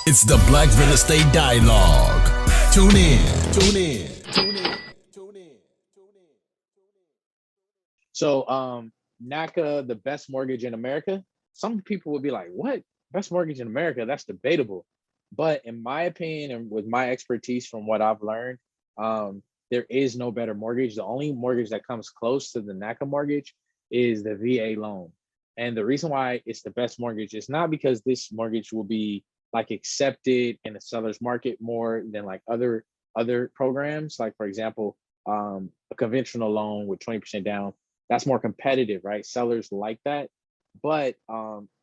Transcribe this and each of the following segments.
It's the Black Real Estate Dialogue. Tune in. Tune in. Tune in. Tune in. So, NACA, the best mortgage in America. Some people would be like, what? Best mortgage in America? That's debatable. But in my opinion, and with my expertise from what I've learned, there is no better mortgage. The only mortgage that comes close to the NACA mortgage is the VA loan. And the reason why it's the best mortgage is not because this mortgage will be like accepted in the seller's market more than like other programs. Like for example, a conventional loan with 20% down, that's more competitive, right? Sellers like that, but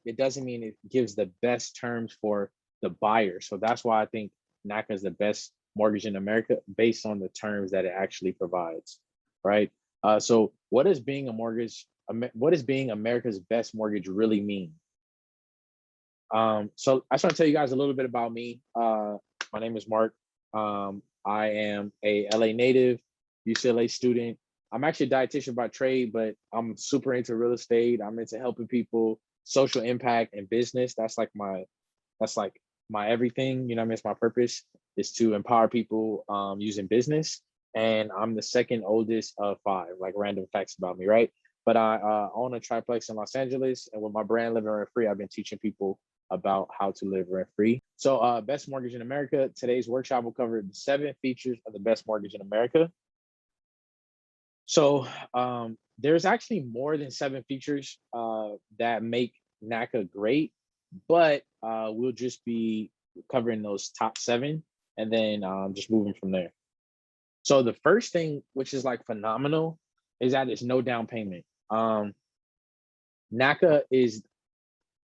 it doesn't mean it gives the best terms for the buyer. So that's why I think NACA is the best mortgage in America based on the terms that it actually provides, right? So what does being what does being America's best mortgage really mean? So I just want to tell you guys a little bit about me. My name is Mark. I am a LA native, UCLA student. I'm actually a dietitian by trade, but I'm super into real estate. I'm into helping people, social impact, and business. That's like my everything. You know what I mean? It's my purpose is to empower people using business. And I'm the second oldest of five, like random facts about me, right? But I own a triplex in Los Angeles, and with my brand Living Rent Free, I've been teaching people about how to live rent free. So best mortgage in America. Today's workshop will cover the 7 features of the best mortgage in America. So there's actually more than 7 features that make NACA great, but we'll just be covering those top 7 and then just moving from there. So the first thing, which is like phenomenal, is that it's no down payment. NACA is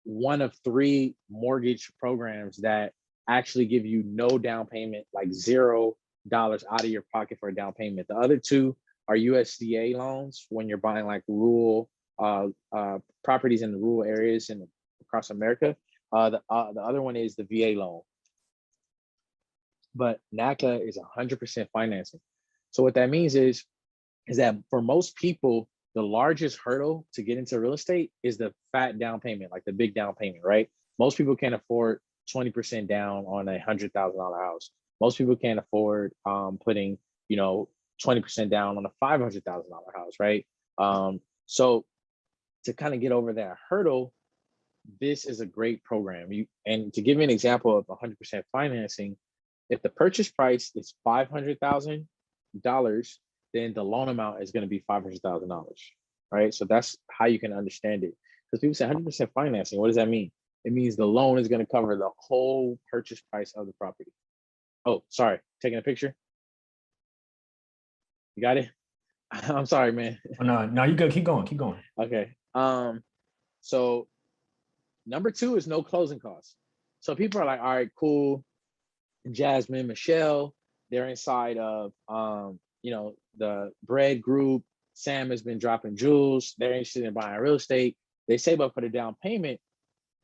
one of 3 mortgage programs that actually give you no down payment, like $0 out of your pocket for a down payment. The other 2 are USDA loans when you're buying like rural properties in the rural areas and across America. The other one is the VA loan. But NACA is 100% financing. So what that means is that for most people, the largest hurdle to get into real estate is the fat down payment, like the big down payment, right? Most people can't afford 20% down on a $100,000 house. Most people can't afford putting, 20% down on a $500,000 house, right? So to kind of get over that hurdle, this is a great program. And to give you an example of 100% financing, if the purchase price is $500,000, then the loan amount is going to be $500,000, right? So that's how you can understand it. Because people say 100% financing, what does that mean? It means the loan is going to cover the whole purchase price of the property. Oh, sorry, taking a picture. You got it? I'm sorry, man. Oh, no, you good. Keep going. Keep going. Okay. So number 2 is no closing costs. So people are like, all right, cool. Jasmine, Michelle, they're inside of the B.R.E.D group. Sam has been dropping jewels. They're interested in buying real estate. They save up for the down payment.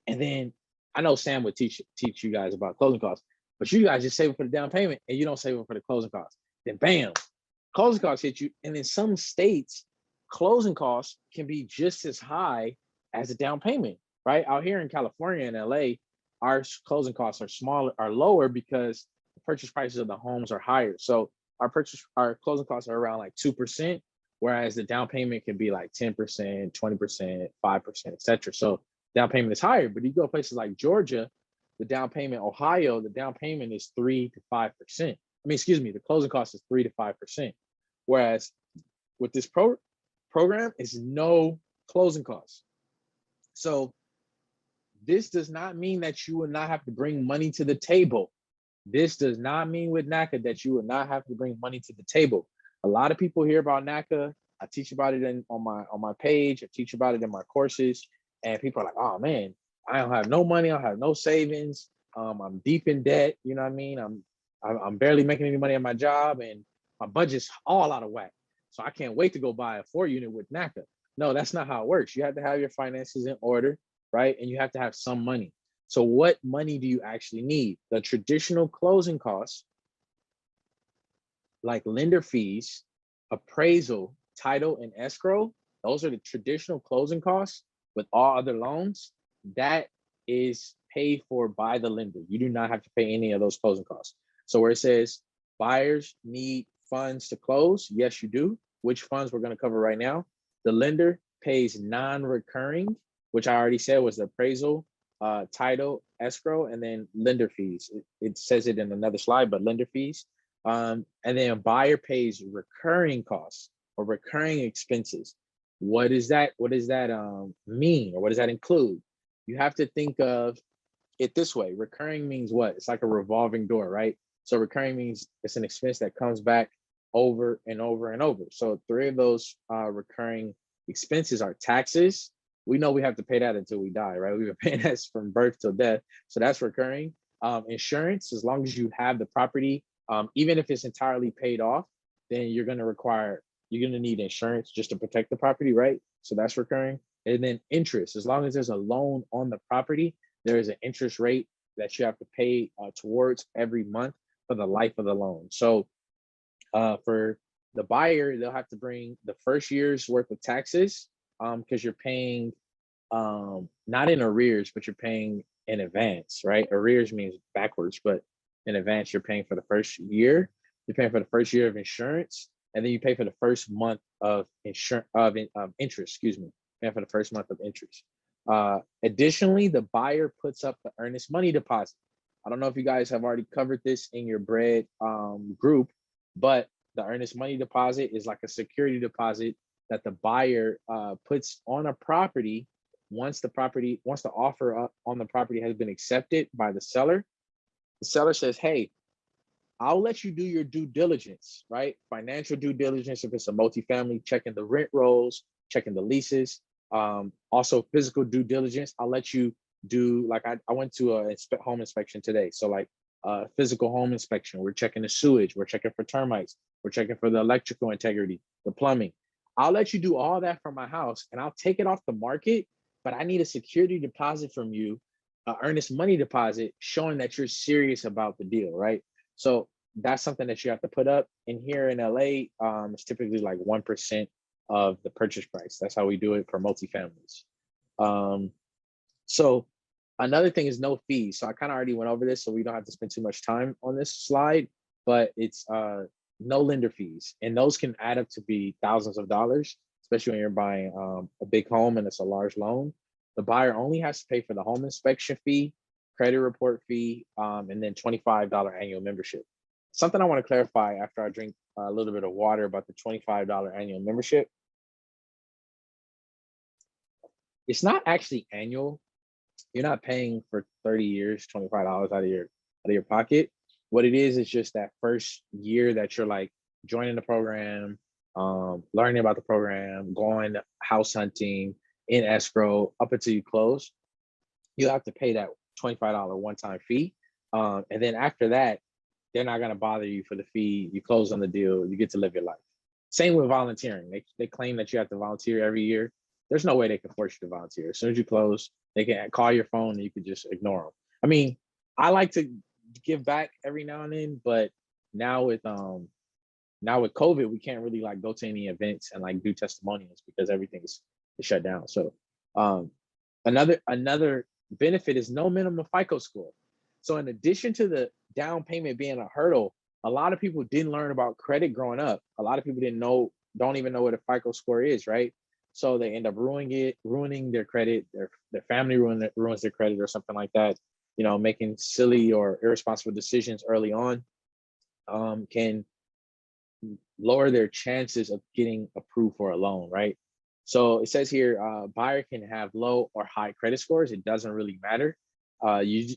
And then I know Sam would teach you guys about closing costs, but you guys just save up for the down payment and you don't save up for the closing costs. Then bam, closing costs hit you. And in some states, closing costs can be just as high as a down payment, right? Out here in California and LA, our closing costs are lower because the purchase prices of the homes are higher. So our closing costs are around like 2%, whereas the down payment can be like 10%, 20%, 5%, etc. So down payment is higher. But you go places like Georgia, Ohio, the down payment is 3 to 5%. The closing cost is 3 to 5%. Whereas with this program, it's no closing costs. So this does not mean that you will not have to bring money to the table. This does not mean with NACA that you will not have to bring money to the table. A lot of people hear about NACA. I teach about it on my page. I teach about it in my courses, and people are like, "Oh man, I don't have no money. I have no savings. I'm deep in debt. You know what I mean? I'm barely making any money at my job, and my budget's all out of whack. So I can't wait to go buy a 4-unit with NACA." No, that's not how it works. You have to have your finances in order, right? And you have to have some money. So what money do you actually need? The traditional closing costs, like lender fees, appraisal, title, and escrow, those are the traditional closing costs with all other loans. That is paid for by the lender. You do not have to pay any of those closing costs. So where it says buyers need funds to close, yes, you do. Which funds we're going to cover right now. The lender pays non-recurring, which I already said was the appraisal, title, escrow, and then lender fees. It says it in another slide, but lender fees. And then a buyer pays recurring costs or recurring expenses. What does that mean, or what does that include? You have to think of it this way. Recurring means what? It's like a revolving door, right? So recurring means it's an expense that comes back over and over and over. So 3 of those recurring expenses are taxes. We know we have to pay that until we die, right? We've been paying that from birth till death. So that's recurring. Insurance, as long as you have the property, even if it's entirely paid off, then you're going to need insurance just to protect the property, right? So that's recurring. And then interest, as long as there's a loan on the property, there is an interest rate that you have to pay towards every month for the life of the loan. So for the buyer, they'll have to bring the first year's worth of taxes because you're paying not in arrears, but you're paying in advance, right? Arrears means backwards, but in advance, you're paying for the first year. You're paying for the first year of insurance, and then you pay for the first month of interest. Excuse me, paying for the first month of interest. Additionally, the buyer puts up the earnest money deposit. I don't know if you guys have already covered this in your B.R.E.D group, but the earnest money deposit is like a security deposit that the buyer puts on a property once the offer on the property has been accepted by the seller. The seller says, hey, I'll let you do your due diligence, right? Financial due diligence, if it's a multifamily, checking the rent rolls, checking the leases, also physical due diligence. I'll let you do, like I went to a home inspection today. So like physical home inspection, we're checking the sewage, we're checking for termites, we're checking for the electrical integrity, the plumbing. I'll let you do all that from my house and I'll take it off the market, but I need a security deposit from you, earnest money deposit showing that you're serious about the deal, right? So that's something that you have to put up. And here in LA, it's typically like 1% of the purchase price. That's how we do it for multifamilies. So another thing is no fees. So I kind of already went over this, so we don't have to spend too much time on this slide, but it's no lender fees. And those can add up to be thousands of dollars, especially when you're buying a big home and it's a large loan. The buyer only has to pay for the home inspection fee, credit report fee, and then $25 annual membership. Something I want to clarify after I drink a little bit of water about the $25 annual membership. It's not actually annual. You're not paying for 30 years, $25 out of your pocket. What it is just that first year that you're like joining the program, learning about the program, going house hunting, in escrow up until you close. You have to pay that $25 one-time fee. And then after that, they're not going to bother you for the fee. You close on the deal, you get to live your life. Same with volunteering. They claim that you have to volunteer every year. There's no way they can force you to volunteer. As soon as you close, they can call your phone and you can just ignore them. I mean, I like to give back every now and then, but now with COVID, we can't really like go to any events and like do testimonials because everything's shut down. So another benefit is no minimum FICO score. So in addition to the down payment being a hurdle, a lot of people didn't learn about credit growing up. A lot of people don't even know what a FICO score is, right? So they end up ruining their credit. Their family ruins their credit or something like that. You know, making silly or irresponsible decisions early on can lower their chances of getting approved for a loan, right? So it says here, buyer can have low or high credit scores. It doesn't really matter. You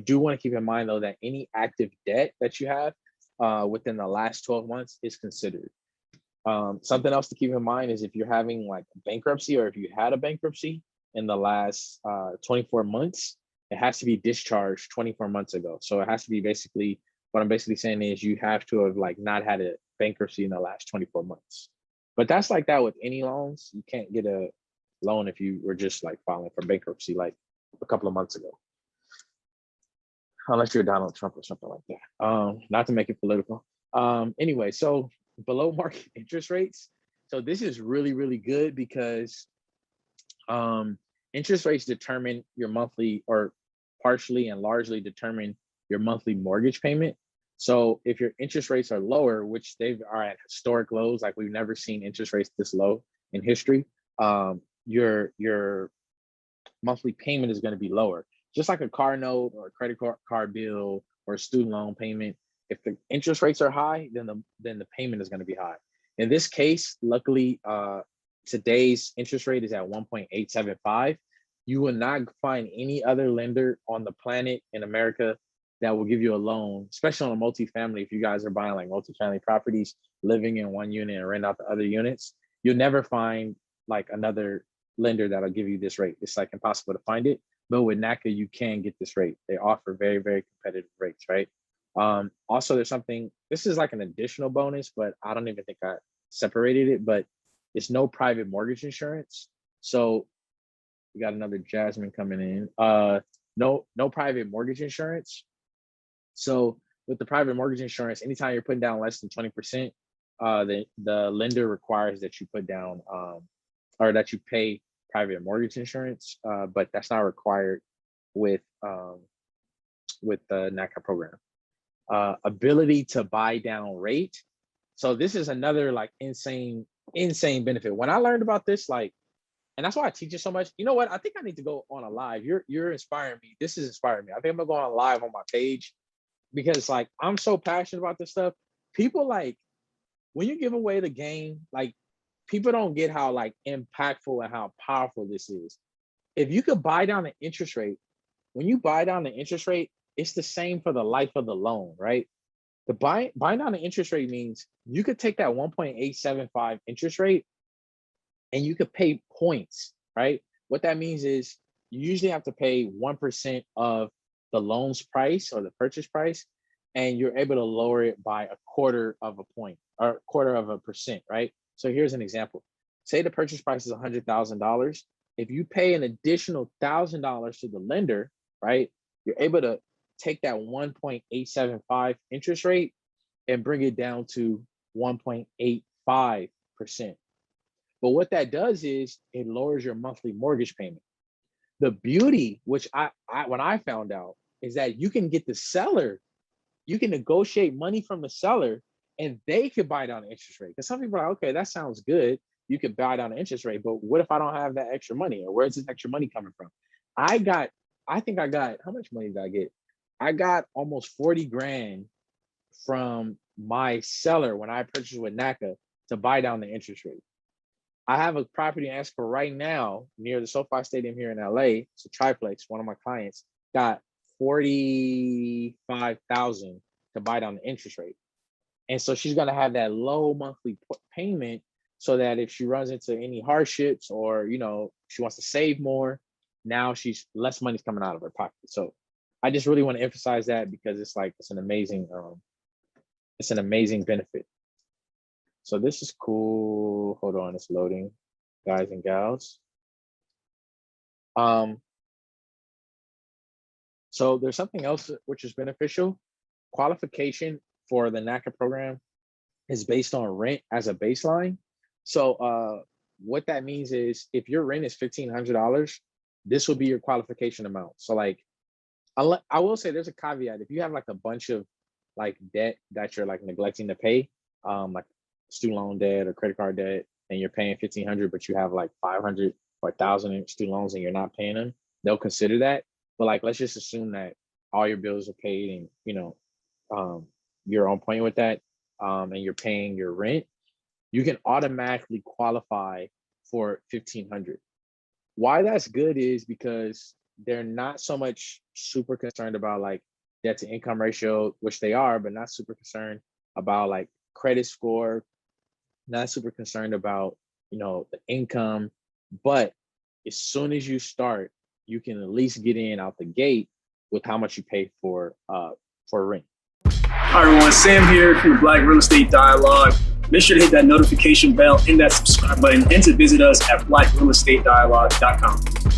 do want to keep in mind though that any active debt that you have within the last 12 months is considered. Something else to keep in mind is if you're having like bankruptcy or if you had a bankruptcy in the last 24 months, it has to be discharged 24 months ago. So it has to be basically, what I'm basically saying is you have to have like not had a bankruptcy in the last 24 months. But that's like that with any loans. You can't get a loan if you were just like filing for bankruptcy like a couple of months ago. Unless you're Donald Trump or something like that. Not to make it political. Anyway, so below market interest rates. So this is really, really good because interest rates determine your monthly or partially and largely determine your monthly mortgage payment. So if your interest rates are lower, which they are at historic lows, like we've never seen interest rates this low in history, your monthly payment is going to be lower. Just like a car note or a credit card bill or a student loan payment. If the interest rates are high, then the payment is going to be high. In this case, luckily, today's interest rate is at 1.875. You will not find any other lender on the planet in America that will give you a loan, especially on a multifamily. If you guys are buying like multifamily properties, living in one unit and rent out the other units, you'll never find like another lender that'll give you this rate. It's like impossible to find it. But with NACA, you can get this rate. They offer very, very competitive rates, right? Also, there's something, this is like an additional bonus, but I don't even think I separated it, but it's no private mortgage insurance. So we got another Jasmine coming in. No private mortgage insurance. So with the private mortgage insurance, anytime you're putting down less than 20%, the lender requires that you put down or that you pay private mortgage insurance, but that's not required with the NACA program. Ability to buy down rate. So this is another like insane benefit. When I learned about this, like, and that's why I teach it so much. You know what? I think I need to go on a live. You're inspiring me. This is inspiring me. I think I'm gonna go on a live on my page because like I'm so passionate about this stuff. People like when you give away the game, like people don't get how like impactful and how powerful this is. If you could buy down the interest rate, when you buy down the interest rate, it's the same for the life of the loan, right? The buying down the interest rate means you could take that 1.875 interest rate and you could pay points, right? What that means is you usually have to pay 1% of the loan's price or the purchase price, and you're able to lower it by a quarter of a point or a quarter of a percent, right? So here's an example. Say the purchase price is $100,000. If you pay an additional $1,000 to the lender, right, you're able to take that 1.875 interest rate and bring it down to 1.85%. But what that does is it lowers your monthly mortgage payment. The beauty, which when I found out, is that you can get the seller, you can negotiate money from the seller and they could buy down the interest rate. Because some people are like, okay, that sounds good. You could buy down the interest rate, but what if I don't have that extra money? Or where's this extra money coming from? I think I got, how much money did I get? I got almost 40 grand from my seller when I purchased with NACA to buy down the interest rate. I have a property in escrow right now near the SoFi Stadium here in LA. It's a triplex. One of my clients got $45,000 to buy down the interest rate. And so she's going to have that low monthly payment so that if she runs into any hardships or, you know, she wants to save more, now she's less money's coming out of her pocket. So I just really want to emphasize that because it's like, it's an amazing benefit. So this is cool. Hold on, it's loading, guys and gals. So there's something else which is beneficial. Qualification for the NACA program is based on rent as a baseline. So what that means is if your rent is $1,500, this will be your qualification amount. So like, I will say there's a caveat. If you have like a bunch of like debt that you're like neglecting to pay, like student loan debt or credit card debt, and you're paying $1,500, but you have like 500 or 1,000 in student loans and you're not paying them, they'll consider that. But like, let's just assume that all your bills are paid and, you know, you're on point with that, and you're paying your rent, you can automatically qualify for $1,500. Why that's good is because they're not so much super concerned about like debt to income ratio, which they are, but not super concerned about like credit score, not super concerned about, you know, the income. But as soon as you start, you can at least get in out the gate with how much you pay for rent. Hi everyone, Sam here from the Black Real Estate Dialogue. Make sure to hit that notification bell and that subscribe button and to visit us at blackrealestatedialogue.com.